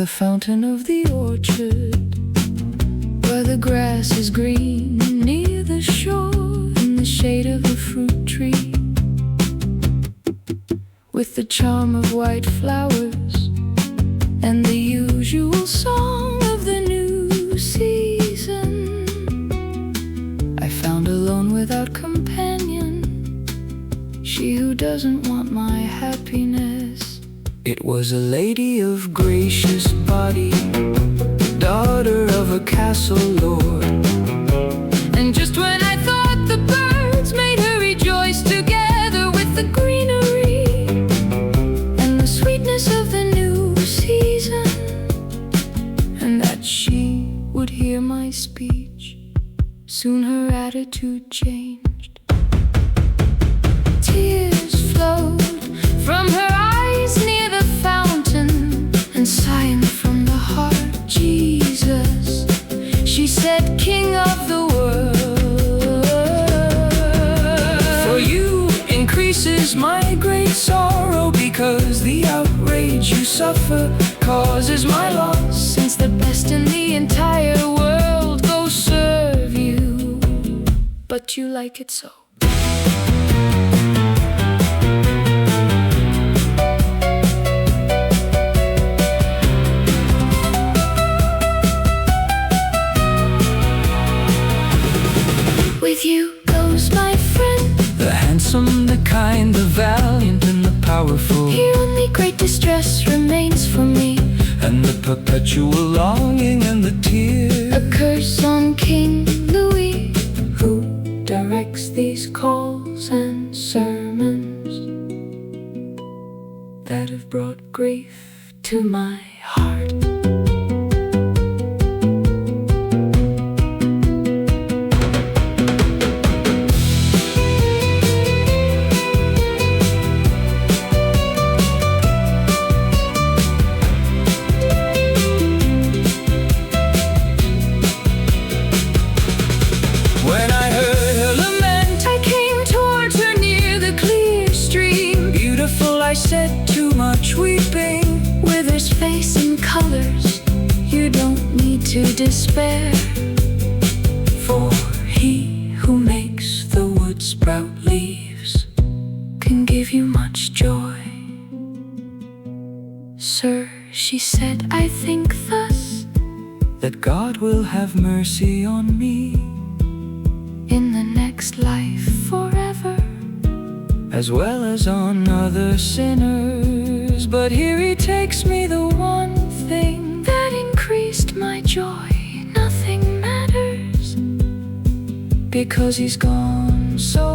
the fountain of the orchard, where the grass is green, near the shore, in the shade of a fruit tree, with the charm of white flowers and the usual song of the new season. I found a lone without companion, she who doesn't want my happiness. It was a lady of gracious body, daughter of a castle lord. And just when I thought the birds made her rejoice, together with the greenery and the sweetness of the new season, and that she would hear my speech, soon her attitude changed. Tears flowed from her eyes near the fountain, and sighing from the heart, Jesus, she said, King of the world. For you increases my great sorrow, because the outrage you suffer causes my loss, since the best in the entire world go serve you, but you like it so. With you goes my friend, the handsome, the kind, the valiant, and the powerful. Here only great distress remains for me, and the perpetual longing and the tear. A curse on King Louis, who directs these calls and sermons that have brought grief to my heart. I said, too much weeping withers face and colors. You don't need to despair, for he who makes the wood sprout leaves can give you much joy. Sir, she said, I think thus, that God will have mercy on me in the next life forever, as well as on other sinners. But here he takes me, the one thing that increased my joy. Nothing matters, because he's gone so